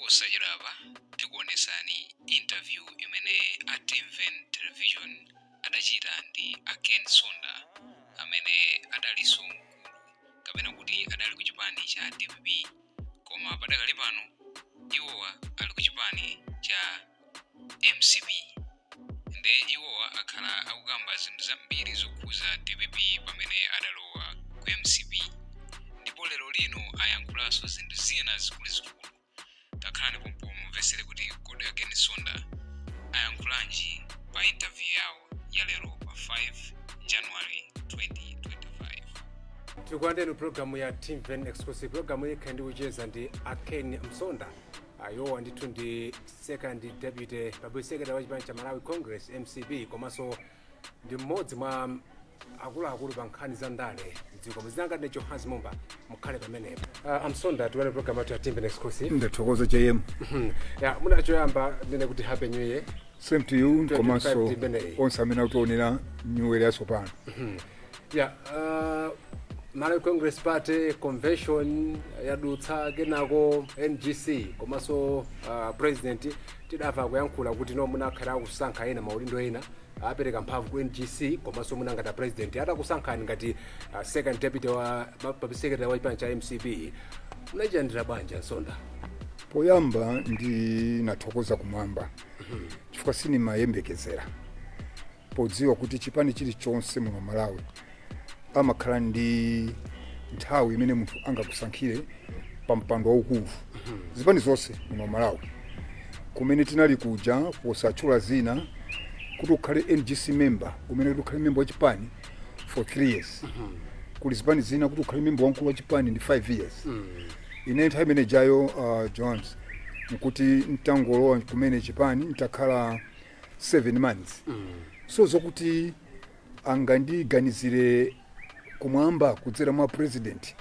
posachedwapa tikuonesani interview imene a TVN television adachita ndi a Ken Sonda amene adalinso mkulu kapena kuti adali ku chipani cha DPP koma padakali pano iwowa ali ku chipani cha MCP nde iwowa akhala akukamba zinthu zambiri zokhuza DPP pamene adalowa ku MCP ndipo lero lino ayankhulanso zinthu zina zikuluzikulu takhala ndipo mumvesere kuti kodi a Ken Sonda ayankhulanji pa interview yawo ya lero pa 5 January 2025. Tikuandeni programu ya TVN exclusive programu yekha ndi ucheza ndi a Ken Sonda ayowa ndithu ndi second deputy public secretary wa chipani cha Malawi Congress MCP komanso ndi mmodzi mwa akuluakulu pa nkhani za ndale dziko mzinanga ndi Johannes Mumba mukhale pamenepo. Sonda tiwale programu ya TVN exclusive. Ndathokoza JM. Ya muna choyamba ndine kuti happy new year. Same to you komanso onse amene akutionera new year yatsopano. Yeah, Malawi Congress Party convention yadutsa kenako NGC komanso president tidamva kuyankhula kuti no munakhala kusankha ena maudindo ena apereka mphamvu ku NGC komanso munangata president atakusankhani ngati second deputy wa public secretary wa chipani cha MCP munachandira banja Sonda. Poyamba ndinathokoza kumwamba chifukwa sinimayembekezera podziwa kuti chipani chilichonse muno Malawi amakhala ndi nthawi imene munthu angakusankhire pa mpando waukulu zipani zonse muno Malawi kumene tinali kuja posachula zina kuti ukhale NGC member umene kuti ukhale member wa chipani for 3 years kuli zipani zina kuti ukhale member wamkulu wa chipani ndi 5 years ine nthawi imene jayo Jones nkuti ntangolowa kumene chipani ntakhala 7 months so zokuti angandiganizire kumwamba kudzera mwa president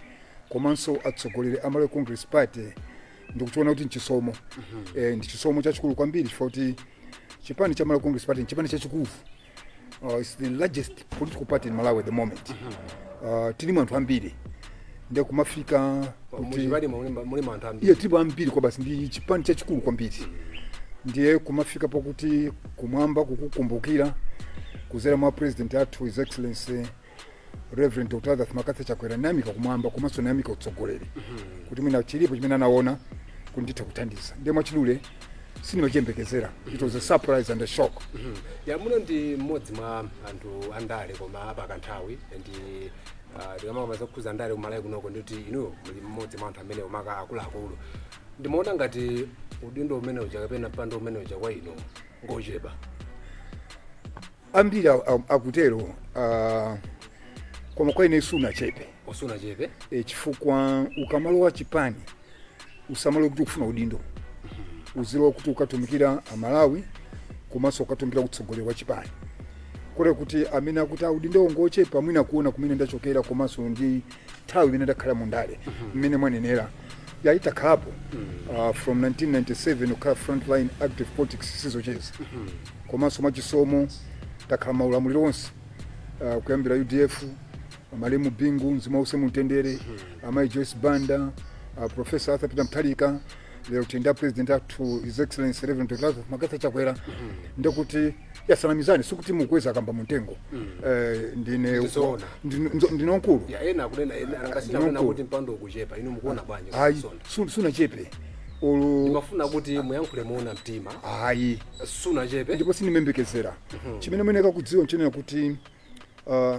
komanso atsogoleri a Malawi Congress Party ndikuchiona kuti nchisomo ndi chisomo chachikulu kwambiri chifukwa kuti chipani cha Malawi Congress Party chipani chachikulu it's the largest political party in Malawi at the moment tili anthu ambiri nde kumafika kuti muli anthu ambiri iye tili ambiri kwa basi ndi chipani chachikulu kwambiri ndiye kumafika pakuti kumwamba kukukumbukira kuzera mwa president athu his excellency Reverend Dr. Agatha Makatha Chakwera namika kumwamba komanso namika utsogoleri kuti mwina chilipo chimene anaona kunditha kuthandiza ndiye mwachidule sinimachembekezera it was a surprise and a shock. Ya muno ndi mmodzi mwa anthu andale koma apakanthawi ndi ndikamamaza kukhuza ndale kumalawi kunoko ndikuti inuyo muli mmodzi mwa anthu amene umaka akuluakulu ndimaona ngati udindo umene uja kapena mpando umene uja kwa ino ngochepa ambiri akutero koma kwa ine sunachepe chifukwa ukamalowa chipani usamalowa kuti ukufuna udindo uzilowa kuti ukatumikira Malawi komanso ukatumikira kutsogoleri wa chipani kule kuti amene akuti udindo ngochepa mwina kuona kumene ndachokera komanso ndi nthawi imene ndakhala mundale mmene mwanenera yaitakhalapo from 1997 ukhala frontline active politics sizocheza komanso mwachisomo takhala maulamuliro onse kuyambira UDF Malemu Bingu Mzima Use Mutendere Amai Joyce Banda Professor Arthur Peter Mtalika lero tenda president athu his excellency Reverend Dr. Makatha Chakwera ndikuti yasanamizani sikuti mukweza kamba mtengo ndine onkulu ya ena kunena angasina kuna kuti mpando ukuchepa inu mukuona bwanji suna chepe ndimafuna kuti muyankhule muona mtima suna chepe ndipo sinimembekezera chimene mweneka kudziwa nchonena kuti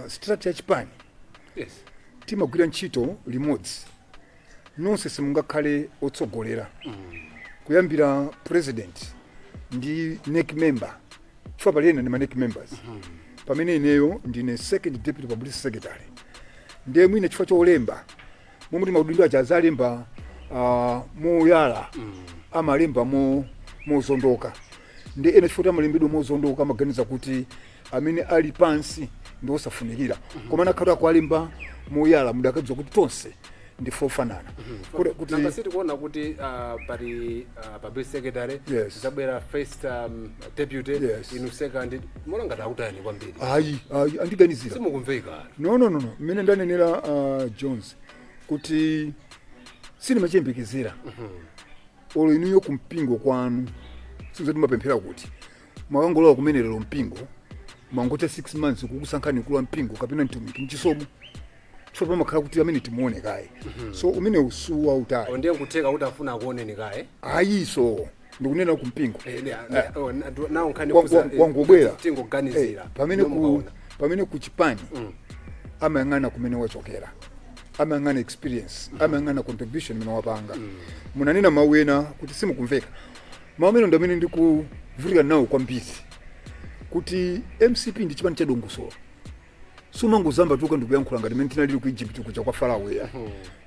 strategy ya chipani timagwira ntchito limodzi nonse simungakhale otsogolera kuyambira president ndi NEC member chifukwa pali ena ndi ma NEC members pamene ineyo ndine second deputy public secretary ndiye mwine chifukwa cholemba momwe maudindo aja azalemba moyala amalemba mozondoka ndi ena chifukwa amalembedwa mozondoka amaganiza kuti amene ali pansi ndi osafunikira koma nakhala kwalemba moyala mudakadzwa kuti tonse ndifofanana kuti ngasiti kuona kuti pali public secretary zabwera first deputy inu second mona ngati akutani kwambiri andiganizira simukumveka no mmene ndanenera Jones kuti sinimachembekezera olo inuyo kumpingo kwanu sizoti mapemphera kuti mwakangolowa kumene lero mpingo mwangote 6 months kukusankhani kula mpingo kapena mtumiki mchisomo chifukwa pamakhala kuti amene timuone kaye so umene usuwa utali ndiye nkuteka kuti afuna akuoneni kaye ayiso ndikunena kumpingo nawo nkhani wangobwera tingoganizira pamene kuchipani amayang'ana kumene wachokera amayang'ana experience amayang'ana contribution imene wapanga munanena mawu ena kuti simukumveka mawu amene ndamene ndikuvutika nawo kwambiri kuti MCP ndi chipani cha dongosolo sumangozamba tuka ndikuyankhula ngati mene tinalili ku Egypt kuja kwa Farao ya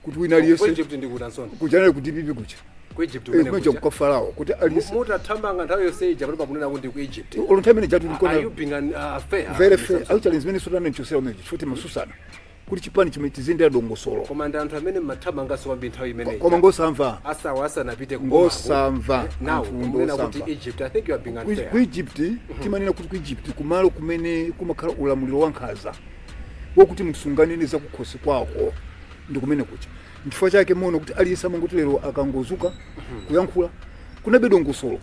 kuti wina aliyense Egypt ndikudansona kujanali kuti pipi kuja ku Egypt umene kwa Farao kuti aliyense mutathambanga nthawi yonse ija palipa kunena kuti ku Egypt olonthame jatu ndikona are you being fair very fair actually zimene sotana nchosera umene futhi masusana kuti chipani chimene tizindira dongosolo koma ndi anthu amene mathambanga so kwambiri nthawi imene koma ngosamva asanapite ngosamva now kunena kuti Egypt I think you are being unfair ku Egypt timanena kuti ku Egypt kumalo kumene kumakhala ulamuliro wankhanza wokuti msunganene za kukhosi kwako ndikumene kucha ndifo chake mono kuti aliyesa manguti lero akangozuka kuyankhula kunabe dongosolo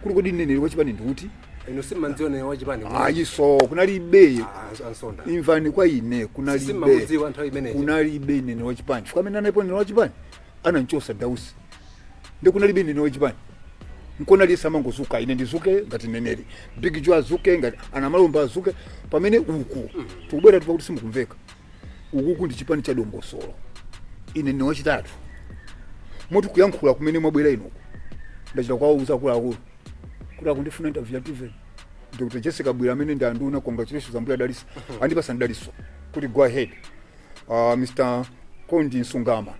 kuli kodi nene wachipani ndikuti ino simanzione wachipani ayiso kunalibe ansonda imvani kwa ine kunalibe nene wachipani chifukwa amene anapo nene wachipani ananchosa Dausi ndi kunalibe nene wachipani nkona lisa mangozuka ine ndizuke ngati neneri Big Joe azuke ngati ana malomba azuke pamene uku tubwera tupakuti simukumveka uku ndi chipani cha dongosolo ine ni wachitatu muti kuyankhula kumene mwabwera ino ndachita kwauza akulu kuti akundifuna interview ya TV Dr. Jessica Bwira amene ndi anduna congratulations ambuya Dalisa andipasa ndaliso kuti go ahead Mr. Kondi Nsungama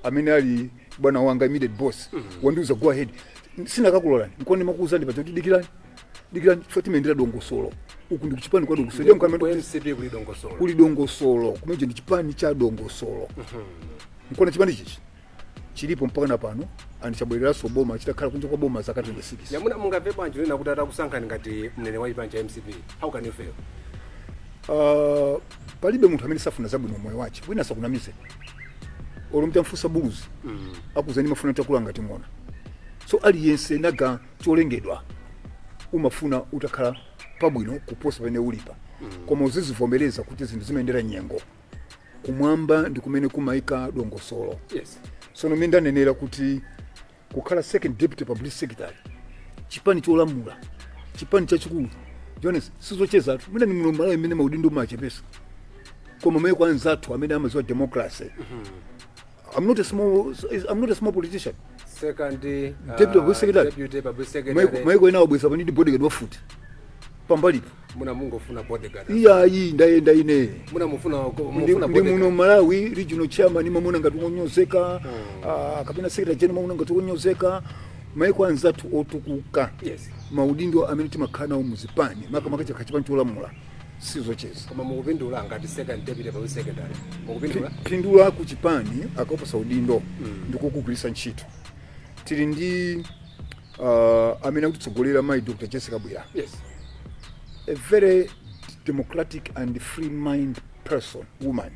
amene ali bwana wanga immediate boss wandiuza go ahead sina kakulolani nkone makuuza ndipa kuti dikirani futhi mendera dongosolo uku ndi kuchipani kwa dongosolo kuli dongosolo kumeje ndi chipani cha dongosolo nkone chipani chichi chilipo mpaka na pano andichabwerera so boma chitakhala kunja kwa boma zaka 26 yamuna mungamve bwanji nena kuti atakusankhani ngati mnene wa chipani cha MCP how can you fail palibe munthu amene safuna zabwino moyo wache wina sakunamize olumta mfusa buzi akuzani mafuna takula ngati ngona so aliyense naga cholengedwa umafuna utakhala pabwino kuposa pene ulipa koma uzizivomereza kuti zinthu zimaendera nyengo kumwamba ndi kumene kumaika dongosolo yes so nomenda nenera kuti kukhala second deputy public secretary chipani cholamula chipani chachikulu Jones sizocheza atu mina ni mnomala imene maudindo machepesa koma mwe kwanza atu amene amaziwa democracy I'm not a small politician second deputy public secretary mwe ina obwesa panidi bodyguard wafuti pambalipo muna mungofuna bodyguard iyi ndaenda ine muna mufuna bodyguard muno Malawi regional chairman mamuna ngati onyozeka kapena secretary general mamuna ngati onyozeka mwe kwanza atu otukuka yes maudindo amene timakhana muzipani makamaka chakachipani cholamula sizocheza koma mukupindula ngati second deputy public secretary mukupindula pindula ku chipani akapasa udindo ndikukugwirisa ntchito tili ndi amene akutsogolera mai Dr. Jessica Bwira yes a very democratic and free mind person woman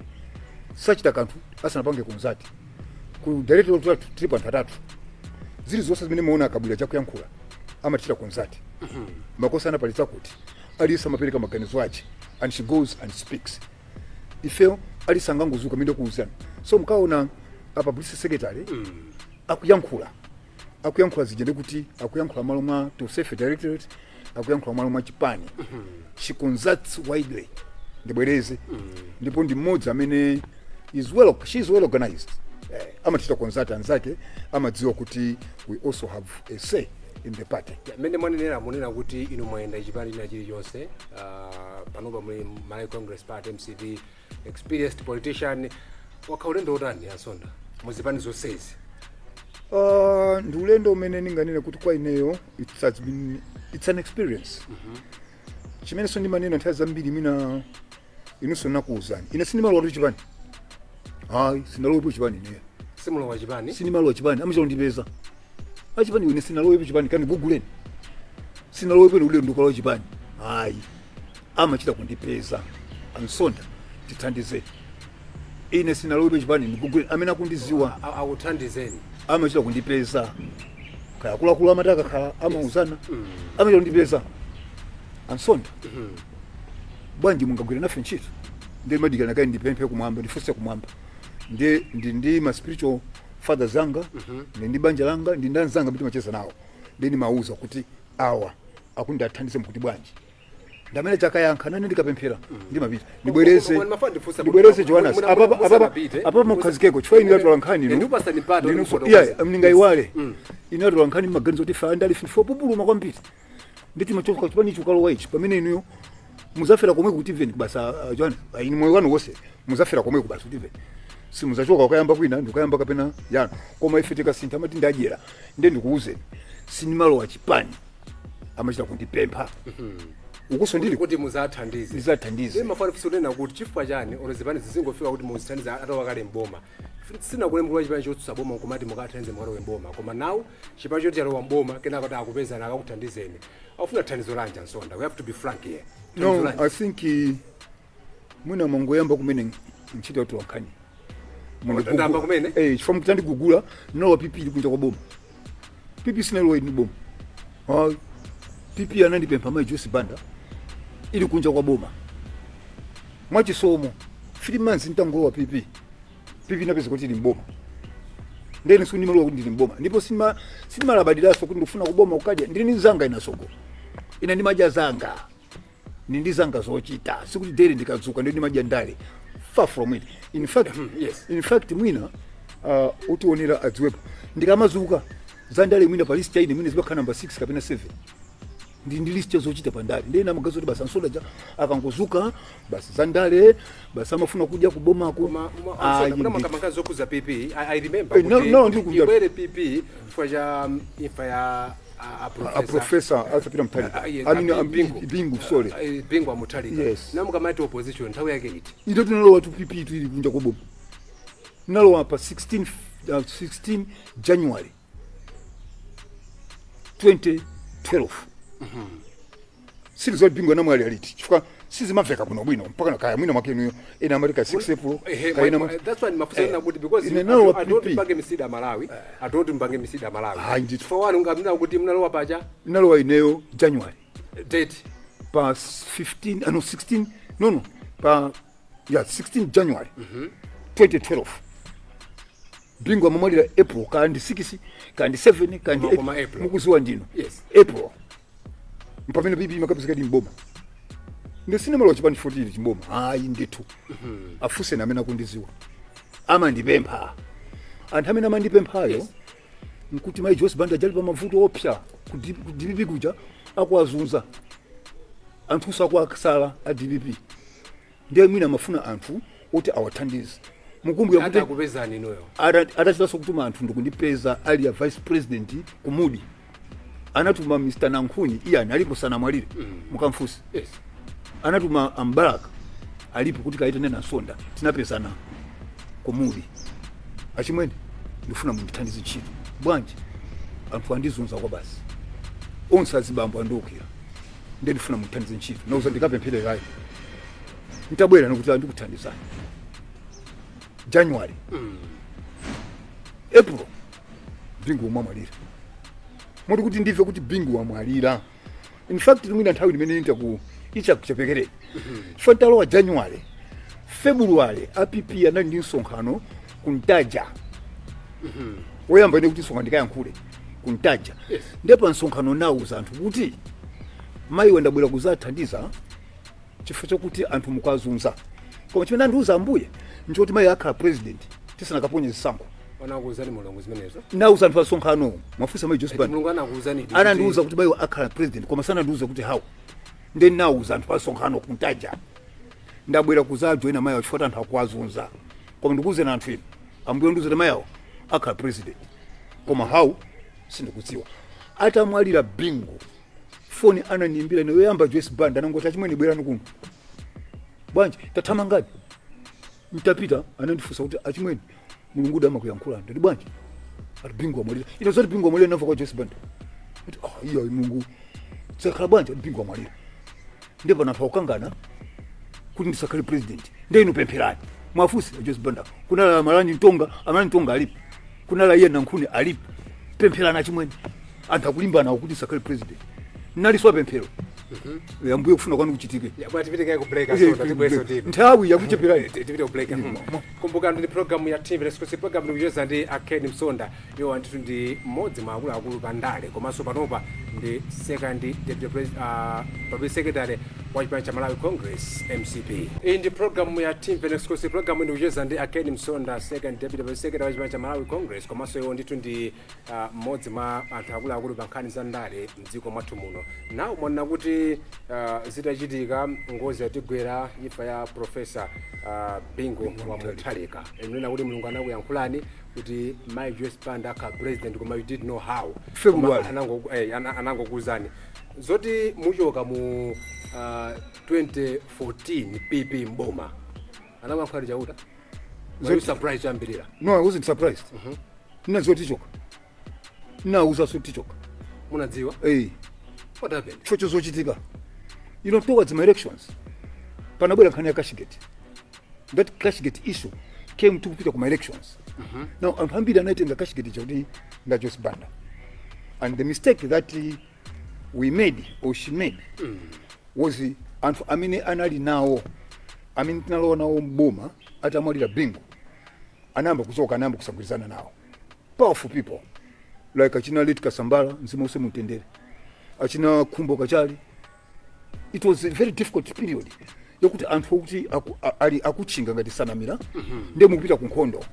such that kanthu asanapange konzati ku director of trip and tatatu zili zonse zimene muona akabwira chakuyankhula amatira konzati makosa anapalitsa kuti alisa mapereka maganizo ache and she goes and speaks ifeo alisa ngangozuka minde kuuzana so mkaona apa police secretary akuyankhula zijende kuti akuyankhula malo mwa to safe directorate akuyankhula malo mwa chipani she consults widely ndibwereze ndipo ndi mmodzi amene she is well organized amatita consult anzake amadziwa kuti we also have a say in the party mene mwanenera munena kuti inu mwayenda chipani na chili chonse panopa mwe Malawi Congress Party MCP experienced politician wakhaulendo utani asonda muzipani zonsezi ndi ulendo umene ninganene kuti kwa ineyo it's an experience chimene so ndimanena nthawi zambiri mina inunso nakuuzani ine sindimalowa tu chipani sindalowepo chipani ine simulowa chipani sindimalowa chipani amachondipeza achipani ine sinalowepo chipani kani guguleni sinalowepo ine ulendo ndikalowa chipani amachita kundipeza ansonda tithandizeni ine sinalowepo chipani ndikuguleni amene akundiziwa akuthandizeni amachita kundipeza kaya kula amataka khala amauzana amachita ndipeza ansonda bwanji mungagwira nafe ntchito ndi madikana kai ndipemphe kumwamba ndifunse kumwamba ndi ma spiritual father zanga ndi banja langa ndi ndani zanga biti macheza nawo ndi mauza kuti awa akundi athandize mkuti bwanji ndamene chakayankha nane ndikapemphera ndimapita ndibwereze Johannes apa mukhazikeko chifukwa ine latola nkhani mningaiwale ine latola nkhani maganizo kuti fa ndali fo pupuluma kwambiri nditi machoka chipani chukalowa ichi pamene inuyo muzafera komwe kuti even basa Johannes ine moyo wanu wose muzafera komwe kubasa kuti even si muzachoka ukayamba kwina ndikayamba kapena yana koma ife tikasintha mati ndajera ndikuuze sinimalowa chipani amachita kundipempha ukuso ndili kuti muzathandize mafari kusonena kuti chifukwa chani orozipani zisingofika kuti muzithandize atawakale mboma sina kulembuka chipani chotsusa boma kumati mukathandize mukalowe mboma koma nawo chipani choti alowa mboma kenaka kuti akupezana akakuthandizeni afuna thandizo lanja Nsonda. We have to be frank here. No, I think mwina mongoyamba kumene nchita watu wankani ndamba kumene chifukwa mkutandi kugula nalowa pipi ili kunja kwa boma pipi sinalowa ini boma pipi anandipempha mai Joyce Banda ili kunja kwa boma mwachisomo 3 months nitangolowa pipi napeza kuti ili mboma ndeni sunimalowa kuti ili mboma ndipo sinmalabadilaso kuti ndifuna kuboma ukadya ndini zanga inasoko ina ndi maja zanga ndi zanga zochita sikuti dere ndikazuka ndi maja ndale far from it in fact mwina utionera adziwepo ndikamazuka zandale mwina pa list yaine mwina zibakha number 6 kapena 7 ndi list zochita pandali ndena magazo kuti basa Nsonda ja akangozuka basa zandale basa amafuna kuja kuboma ko kuna makamakazi zokuza PP I remember no ndikuja ibere PP for if a professor asapita mtali bingu sorry bingu amutali yes. Na mukamati opposition nthawi yake iti ndo tunalowa tu PP tu ili kunja kwa boma nalo hapa 16 January 2012 siri zobingwa na mwali aliti chifukwa sizi maveka kuno bwino mpaka nakaya mwina makenu ina America 6 April that's why mafusana kuti because I don't mbange misida Malawi I don't mbange misida Malawi for one ungamna kuti mnalowa paja nalowa ineyo January date pa 15 no 16 no pa 16 January 2012 bingwa mamwalira April kandi 6 kandi 7 kandi 8 mukuziwa ndino yes April mpamene bibi makapizika ndi mboma ndisine malo chipani 14 chimboma hayi ndithu afuse namena kundiziwa ama ndipempha anthu amene amandipemphayo nkuti mai Joyce Banda jali pa mavuto opsa kudibibi kuja akuazunza anthu sakwakasala a DPP ndiye mwina amafuna anthu oti awathandize mukumbukira kuti akupezani noyo atachitaso kutuma anthu ndikundipeza ali ya vice president kumudi anatuma Mr. Nankhuni iye analipo sana mwalire mukamfusi yes anatuma Ambaraka alipo kuti kaita nena Nsonda tinapezana kumudi achimwene ndifuna mundithandize ntchito bwanji anthu andizunza kwa basi onse azibambo andokira ndiye ndifuna mundithandize ntchito nauza ndikapemphera kayi ntabwera nokuti ndikuthandizani January April bingu mwamwalira moti kuti ndive kuti bingu wamwalira in fact mwina nthawi imene nita ku icha kuchepekerera fantalo January February APP anali ndi msonkhano kuntaja woyamba ine kuti songa ndikayankhule kuntaja ndipo msonkhano nauza anthu kuti mai wendabwera kuzathandiza chifukwa chokuti anthu mukazunza koma chimene andiuza ambuye njoti mai akhala president tisana kaponye zisankho wanakuuzani mulungu zimenezo nauza anthu asonkhano mwafusa mai Joyce Banda mulungu anakuuzani anandiuza kuti mai akhala president koma sana ndiuza kuti how then nauza anthu asonkhano kuntaja ndabwera kuzajoina mai achifota anthu akwazunza koma ndikuuze na anthu ino ambuye ndiuza mai awo akhala president koma how sindikudziwa atamwalira bingu phone ananimbira ne yoyamba Joyce Banda anangoti achimwene bwera nukuno bwanji tathamangani mtapita anandifusa kuti achimwene mulungu dama kuyankhula ndi bwanji ati bingu amwalira ino zoti bingu amwalira nafa kwa Joyce Banda iyo mulungu sakhala bwanji ati bingu amwalira ndipo nafa ukangana kuti ndisakhale president ndiye inopempherani mwafusi Joyce Banda kunala Malani Ntonga amani Ntonga alipo kunala iye Nankhuni alipo pempherana achimwene antakulimbana kuti sakale president nali swape mpero yambuye kufuna kwanu kuchitike tipitike ku break asonda tibweso tipi nthawi yakuchepera tipite ku break kumbuka ndi program ya TV exclusive program ndikucheza ndi Ken Msonda yo anditu ndi mmodzi mwa akulu pa ndale komanso panopa ndi second deputy public secretary wa chipani cha Malawi Congress MCP. Iyi ndi program ya TV exclusive program ndikucheza ndi Ken Msonda second deputy public secretary wa chipani cha Malawi Congress komanso yo nditu ndi mmodzi mwa anthu akulu pa nkhani za ndale mdziko mwathu muno. Nawo mwana kuti zitachitika ngozi yatigwera ifa ya Professor Bingu wa Mutharika imene kuti mulungu anakuyankhulani kuti my US Panda aka president koma you did know how February anangokuzani zoti muchoka mu 2014 PP mboma anakuyankhulani chauta were you surprised ambirira? No, I wasn't surprised. Ninazotichoka ninauza sotichoka munadziwa what happened? chocho zochitika towards my elections panabwera nkhani ya Cashgate. That Cashgate issue came to kupita kuma elections. Now ambiri anaitenga Cashgate chakuti Jos Banda, and the mistake that we made or she made was anthu amene anali nawo amene tinalowa nawo mboma atamwalira Bingu anayamba kuchoka anayamba kusagwirizana nawo powerful people like achina Leti Kasambala Mzimu use mutendere achina Khumbo Kachali. It was a very difficult period yokuti anthu okuti ali akuchinga ngati sanamira nde mukupita ku nkhondo.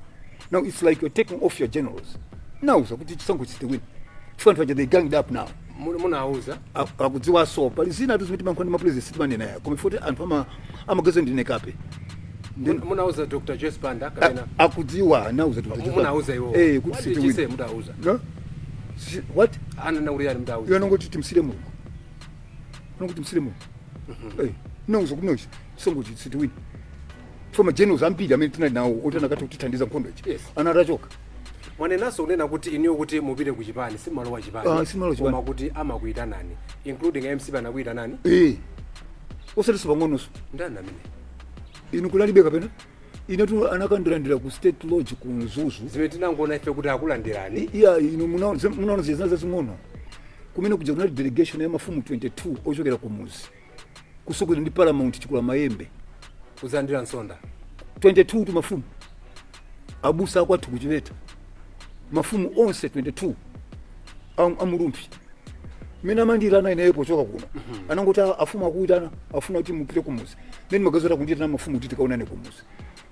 Now it's like you're taking off your generals. Now kuti chisango chite chifukwa anthu they ganged up now munauza akudziwa so pali zina tuzimiti mankhani ma president sitimane naye koma futhi anthu amagaze ndine kape munauza Dr. Jos Banda kapena akudziwa anauza Dr. Jos Banda munauza iwo kuti siti mudauza what ananauliyani mudauza yanongoti timsire Mulungu nongokuti msire Mulungu nauza kunochi chisango siti win from generals ambiri amene tinali nawo otana kati kutithandiza nkhondo ichi anatachoka. Mwanenaso unena kuti iniyo kuti mupite ku chipani simalo wa chipani koma kuti amakuitanani including MC banakuitanani osati pang'onoso ndani amene inu kulalibe kapena inetu anakandilandira ku state lodge ku Mzuzu zimene tinangoona ife kuti akulandirani inu munaona zizina zazing'ono kumene kuja kunali delegation ya mafumu 22 ochokera ku muzi kusukira ndi Paramount Chikula Mayembe kuzandira Nsonda 22 tu mafumu abusa akwathu kuchileta mafumu onse 22 amulumpi mina mandira ine yepo choka kuno anangoti afumu akuitana afuna kuti mupite kumuzi then magazeta kundita na mafumu kuti kaonane kumuzi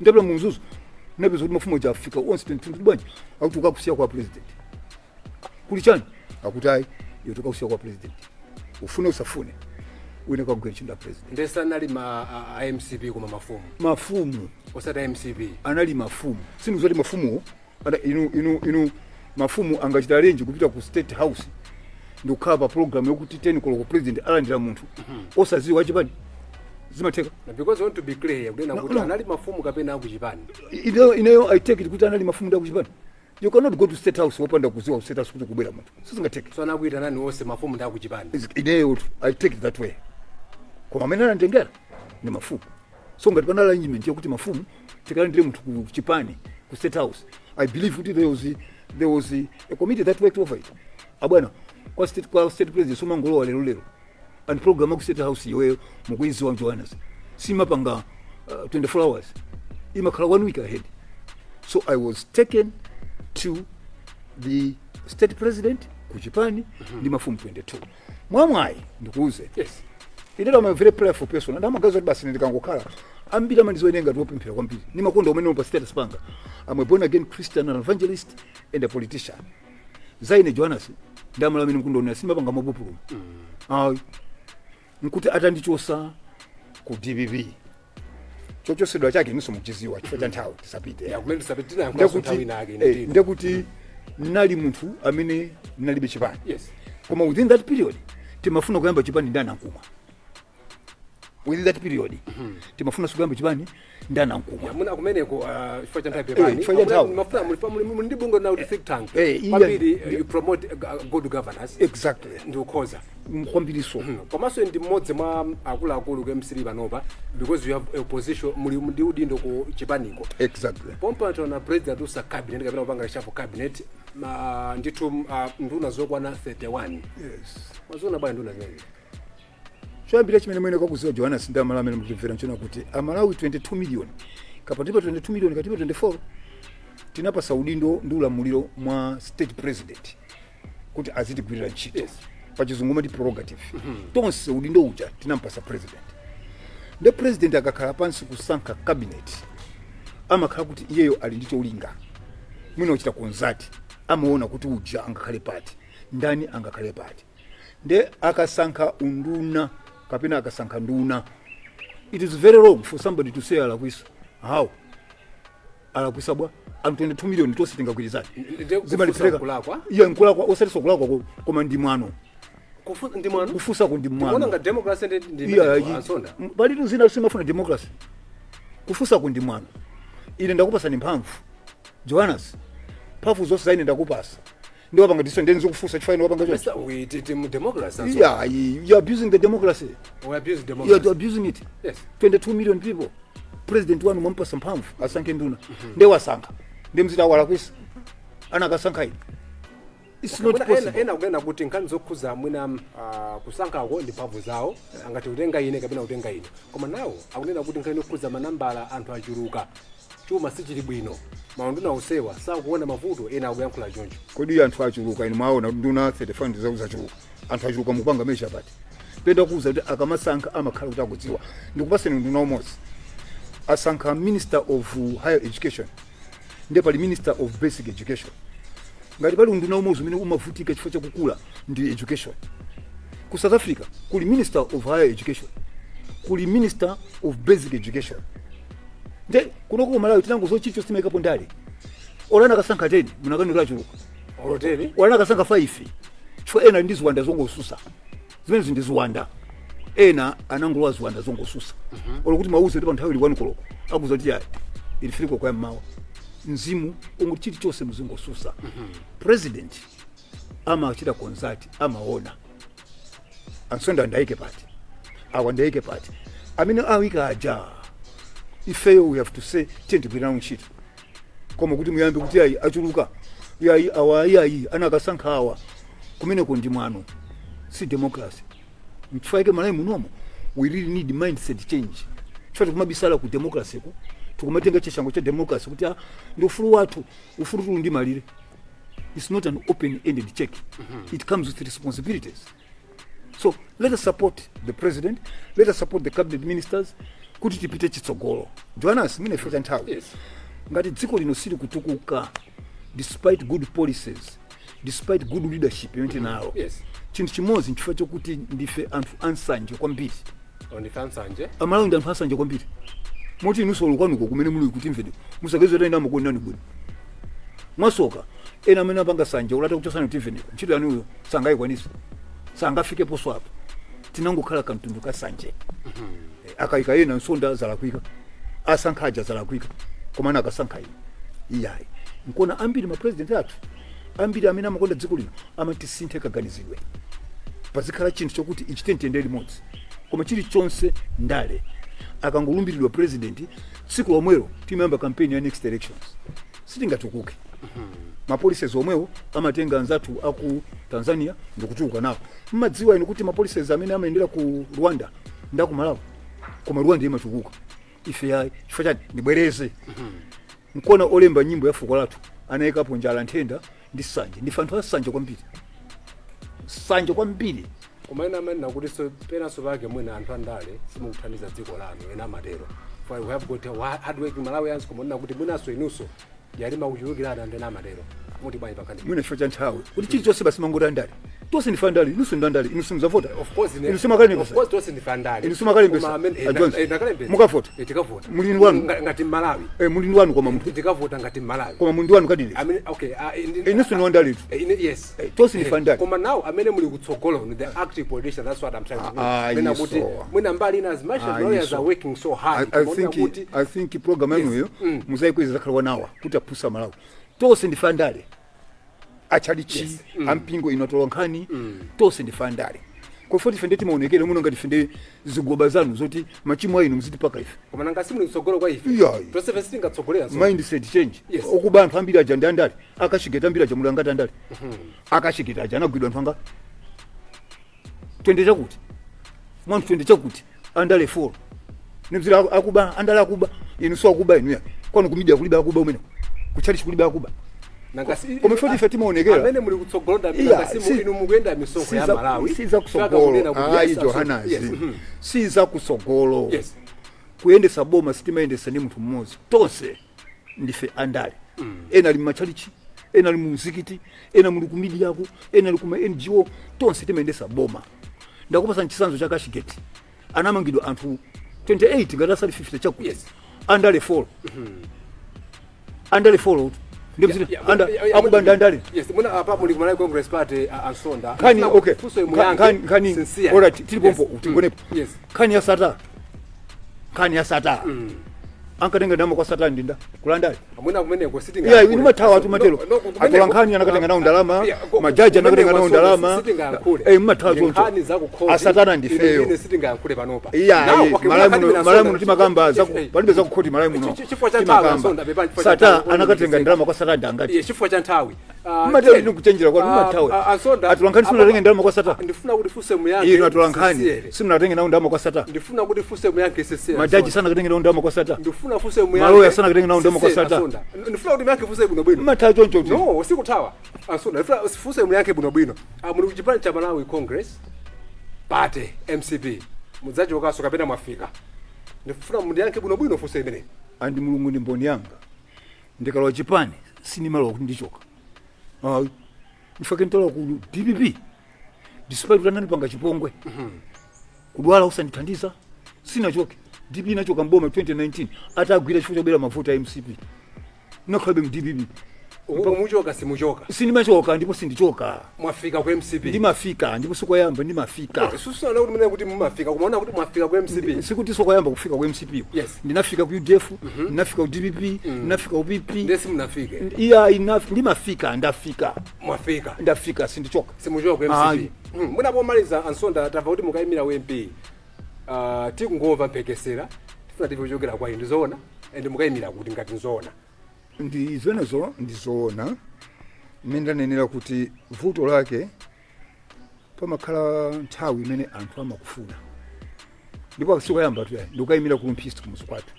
ndabula Mzuzu nabezo kuti mafumu ja Africa onse 22 bwanji akuti ukakusiya kwa president kuli chani akuti ayi yotoka kusiya kwa president ufune usafune wine kwa kugwechinda president ndesa nali ma MCP kuma mafumu osata MCP anali mafumu sinu zoti mafumu ana inu mafumu angachita arrange kupita ku state house ndikukhala program yokuti 10 koloko president alandira munthu osaziwa chipani zimatheka because I want to be clear kunena kuti anali mafumu kapena akuchipani ineyo I take it kuti anali mafumu ndi akuchipani. You cannot go to state house wopanda kuziwa state house kuti kubwera munthu sizingatheke so anakuita nani wose mafumu ndi akuchipani ineyo I take it that way koma amene anatengera ni mafumu so ngati pana arrangement yokuti mafumu tikalandire munthu ku chipani ku state house I believe kuti there was a committee that worked over it abwana kwa state president somangolowa lero and program ku state house yoyo mukuiziwa Johannes simapanga 24 hours imakhala 1 week ahead. So I was taken to the state president ku chipani ndi mafumu 22 mwamwayi ndikuuze yes inera I'm a very prayerful person and amagazo basi ndikangokhala ambira mandizoenenga topemphera kwambiri ni makondo omene pa status panga. I'm a born again Christian and evangelist and a politician. Zaine Johannes ndamala mini mkundo nasima panga mabupulu nkuti atandichosa ku DBB chocho sedwa chake niso muchiziwa chifukwa cha nthawi tisapite ya kumene tisapite na kwa nthawi nake ndekuti nali munthu amene nalibe chipani yes koma within that period timafuna kuyamba chipani ndana nkumwa within that period timafuna kuyamba chipani ndana nkumwa muna kumeneko chifukwa cha nthawi pepani mafuna ndibungo na think tank kwambiri you promote good governance exactly ndi ukhoza kwambiri so komanso ndi mmodzi mwa akuluakulu ku MCP panopa because you have a position muli ndi udindo ku chipaniko exactly pompa tona president usa cabinet kapena kupanga reshuffle cabinet ndithu nduna zokwana 31. Yes. Mazona bwana nduna zimene. Choyambira chimene mwene kwakuziwa Johanna Sindamala amene mukubvera nchona kuti Amalawi 22 million kapatipa 22 million katipa 24 tinapasa udindo ndi ulamuliro mwa state president kuti azitigwirira ntchito. Yes. Pachizungu ndi prerogative. Tonse udindo uja tinampasa president. The president akakhala pansi kusankha cabinet amakhala kuti iyeyo ali ndi cholinga mwina uchita konzati amaona kuti uja angakhale pati ndani angakhale pati nde akasankha unduna kapena akasankha nduna. It is very wrong for somebody to say alakwisa how alakwisa bwa am 22 million tonse tingagwirizana Zimalipseka kulakwa. iya nkulakwa osatiso kulakwa koma ndi mwano kufusa ku ndi mwano. Kuona nga democracy ndi Ansonda. Bali tuzina simafuna democracy. Kufusa ku ndi mwano. Ine ndakupasa ni mphamvu. Johannes. Mphamvu zonse zaine ndakupasa. Ndio panga diso ndenzi kufusa chifani wapanga chonse. We did democracy. Yeah, you abusing the democracy. We abuse democracy. You are abusing it. Yes. 22 million people. President wanu mwampasa mphamvu asanke nduna. Ndio wasanka. Ndio mzida wala kwisa. Ana kasanka hii. It's not possible. Ena kugena kuti nkhani zokhuza mwina kusankhako ndi mphamvu zawo angati utenga ine kapena utenga ine. Koma nawo akunena kuti nkhani yokhuza manambala anthu achuluka. Chuma sichili bwino. Maunduna usewa sakuona mavuto ena akuyankhula choncho. Kodi anthu achuluka ine maona nduna 35 ndizo zachuluka. Anthu achuluka mupanga mesha pati. Penda kuuza kuti akamasankha amakhala kuti akudziwa. Ndikupaseni nduna umozi. Asankha Minister of Higher Education. Ndiye pali Minister of Basic Education. Ngati pali unduna umozi umene umavutika chifukwa chakukula ndi education. Ku South Africa kuli Minister of Higher Education, kuli Minister of Basic Education. Nde kuno ku Malawi tinango zochicho simekapo ndale. Olana kasankha 10 munakanira chuluka. Oloteri olana kasankha 5 chifukwa ena ndi ziwanda zongosusa. Zimene ndi ziwanda. Ena anangolowa ziwanda zongosusa. Olokuti mauze ndi pa nthawi ili 1 koloko. Akuza kuti ilifika kwa mawa. Nzimu umuchiti chose mzungu susa. President ama achita konzati amaona Ansonda ndaike pati awandaike pati amene awika aja ifeyo we have to say tenti kwina unchito koma kuti muyambe kuti ayi achuluka yayi awayi anakasankha awa kumene ndi mwano si democracy mchifaike Malawi munomo we really need mindset change chifukwa kumabisala ku democracy ku tukumatenga chishango cha democracy kuti ndi ufulu watu ufulu ndi malire. It's not an open-ended check. It comes with responsibilities. So let us support the president, let us support the cabinet ministers kuti tipite chitsogolo. Johannes mine fika nthawi. Yes. Ngati dziko lino sili kutukuka despite good policies, despite good leadership yonke nawo. Yes. Chinthu chimodzi nchifukwa chokuti ndife anthu ansanje kwambiri. Ndife ansanje? Amalawi ndi anthu ansanje kwambiri. Moti inusolo kwanuko kumene muli kuti mvede musakeze tenda mukonani bwino mwasoka ena amene apanga sanje ulata kuchosana kuti mvede ntchito yani uyo sangayikwanisa sangafike poso apo tinangokhala kamtundu ka sanje akaika ena nsonda zalakwika asankhaja zalakwika koma ana akasankha iyayi nkona ambiri ma president athu ambiri amene amakonda dziko lino amatisinthe kaganizidwe pazikhala chinthu chokuti ichitentende limodzi koma chili chonse ndale akangolumbiridwa president siku lomwelo timayamba campaign ya next elections sitingatukuke. Mapolices omwewo amatenga nzatu aku Tanzania ndikuchuka nawo mmadziwa ino kuti mapolices amene amaendera ku Rwanda ndaku Malawi koma Rwanda imachukuka ife yayi chifukwa ndibwereze nkona olemba nyimbo ya fuko lathu anayikapo njala nthenda ndi sanje ndi fanthu asanje kwambiri sanje kwambiri kumaina amene nakuti so pena so bage mwina anthu andale simukuthandiza dziko lanu ena matero for we have got a hard working Malawians kumona kuti mwina so inuso yali makuchulukirana ndena matero muti bwanyi pakati mwina chifukwa cha nthawi kuti chili chonse basi mangoti andale tose ni fandali inuso ndandale inuso mzavota of course of course tose ni fandali inuso makalembesa mukavota tikavota mulindi wanu ngati Malawi mulindi wanu koma mtu tikavota ngati Malawi koma mulindi wanu kadile okay inuso ni ndale yes tose ni fandali koma now amene muli kutsogolo the active politician that's what I'm trying to do mena kuti mwina mbali ina as much as lawyers are working so hard I think program yanu yo muzaikweza zakhala wanawa kuti apusa Malawi tose ndi fandali achalichi ampingo inotolo nkhani tose ndi fandali Kwa 40 timaonekele muno ngatifende zigoba zanu zoti machimo ayi muziti paka ife. Koma nanga simu tsogolo kwa ife. Yeah. Tonse singa tsogolera so. Mindset change. Yes. Okuba anthu ambiri aja ndandali akashigeta ambiri aja mulanga ndandali. Akashigeta aja anagwidwa anthu anga. Twende chakuti. Mwantu twende chakuti. Andale 4. Nimzira akuba andale akuba inu so akuba inu ya. Kwani kumidia kuliba akuba umene. Kuchalishi kuliba akuba. Nangasi koma 40 timaonekera amene muli kutsogoloda nangasi mu inu mugenda misongo ya Malawi siza kusogolo ayi Johannes siza kusogolo kuyendesa boma sitimayendesa ni mtu mmozi tonse ndife andale ena ali machalichi ena ali muzikiti ena muli ku media yako ena ali ku NGO tonse timayendesa boma ndakupasa nchisanzo cha Kashigeti anamangidwa anthu 28 ngatasa 50 chakuti andale 4 andale 4 akubanda ndali yes muna apa muli Malawi Congress Party Ansonda kani okay kani alright tilipompo utigonepo yes kani ya sata ankatenga ndamo kwa sata ndinda kulandali amuna kumene ko sitting yeah ini matawa tu matelo atolankani anakatenga nao ndalama majaji anakatenga nao ndalama matawa tu asatana ndifeyo ine sitting yankule panopa yeah Malawi muno timakamba palibe za kukhoti Malawi muno chifukwa cha nthawi sata anakatenga ndalama kwa sata ndangati chifukwa cha nthawi matelo ndi kuchenjera kwa matawa atolankani sinatenga ndalama kwa sata ndifuna kuti fuse muyange ino atolankani sinatenga nao ndalama kwa sata ndifuna kuti fuse muyange sesera majaji sana katenga nao ndalama kwa sata ndifuna fuse muyange maloya sana katenga nao ndalama kwa sata ndifuna kuti muyange fuse bwino bwino matawa choncho no sikutawa Ansonda ndifuna fuse muyange bwino bwino muli kuchipani cha Malawi Congress Party MCP mudzachoka so kapena mwafika ndifuna muyange bwino bwino fuse imene andi mulungu ndi mboni yanga ndikalowa chipani sinimalowa kuti ndichoka ndifake ntola ku DPP despite kuti panga chipongwe kudwala usandithandiza sinachoke DPP nachoka mboma 2019 atagwira chifukwa chobera mavuta ya MCP nakhabe mu DPP muchoka simuchoka sinimachoka ndipo sindichoka mwafika ku MCP ndimafika ndipo sikoyamba ndimafika susana kuti mene kuti mumafika kumaona kuti mwafika ku MCP sikuti sikoyamba kufika ku MCP ndinafika ku UDF ndinafika ku DPP ndinafika ku PP ndesi mnafika iya ndimafika ndafika mwafika ndafika sindichoka simuchoka ku MCP munapomaliza Ansonda tava kuti mukayimira MP tikungova mpekesera tifuna tivochokera kwa inu ndizoona ende mukayimira kuti ngati nzoona ndizonezo ndizoona menda nenera kuti vuto lake pamakhala nthawi imene anthu amakufuna ndipo akusikoyamba tu ndikuyimira ku mphisto ku muskwatu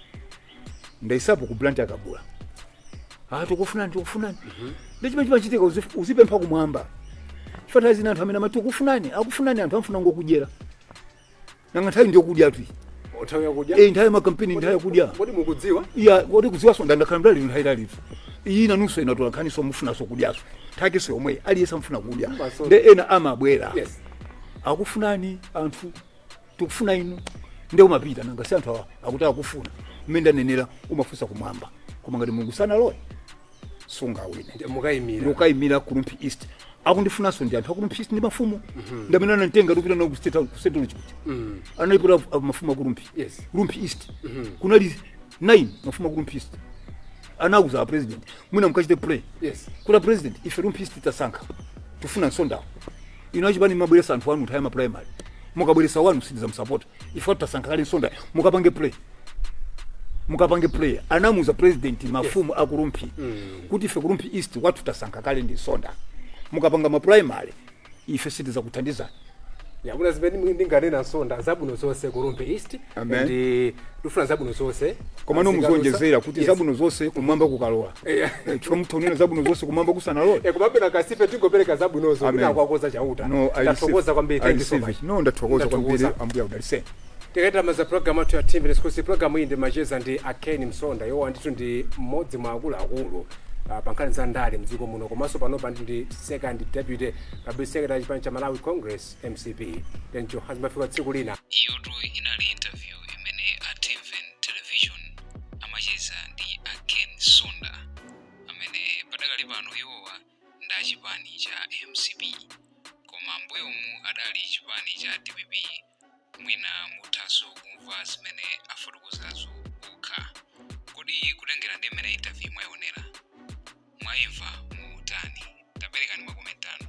ndaisapo ku Blantyre akabula tikufuna ndikufunani ndechimene chimachitika uzipempha kumwamba chifukwa zina anthu amene amati akufunani anthu amfuna ngokudyera nanga nthawi ndiyokudya tu nthawi yakudya nthawi makampeni nthawi yakudya kodi mukudziwa kodi kudziwa so ndandakhala mdali nthawi lalitu iyi nanunso ina tolankani so mufuna so kudyaso thake so yomwe aliyense amfuna kudya nde ena amabwera akufunani anthu tikufuna inu nde umapita nanga si anthu akuti akufuna mmene ndanenera umafunsa kumwamba koma ngati Mulungu sanalowe sungawine mukayimira ku Lumpi East akundifunanso ndi anthu akulumpi East ndi mafumu ndamene anantenga tupita na kusetolo chikuti analiputa mafumu akulumpi Lumpi East kunali 9 mafumu akulumpi East anauza president mwina mukachite play kuna president ife Lumpi East tasankha tufuna Ansonda ino achipani mabweresa anthu anu nthawi ma primary mukabweresa wanu sidiza msupport ife tasankha kale Ansonda mukapange play anamuza president mafumu akulumpi kuti ife kulumpi East watu tasankha kale ndi Ansonda mukapanga ma primary ife sidiza kuthandizana yakuna zimene ndinganena Ansonda zabuno zonse ku Lumpi East ndi tufuna zabuno zonse koma nomuzonjezera kuti zabuno zonse kumwamba kukalowa chifukwa mutaunena zabuno zonse kumwamba kusanalowa kumapena kasife tingopereka zabunozo kuti akwakoza chauta ndathokoza kwambiri thank you so much ndathokoza kwambiri ambuya udalise tikaita maza program atu ya TV Discourse program iyi ndi macheza ndi Ken Msonda yowa ndithu ndi mmodzi mwa akuluakulu pankhani za ndale mdziko muno komanso panopa ndi second deputy kabisa secretary chipani cha Malawi Congress MCP tencho hazimafika tsiku lina iyotu inali interview imene TV television amacheza ndi Ken Msonda amene padakali pano yowa nda chipani cha MCP koma mbuyomu adali chipani cha DPP mwina muthaso kumva zimene afotokozazo okha kodi kutengera ndi imene interview mwayionera mwayimva mutani taperekani makomentano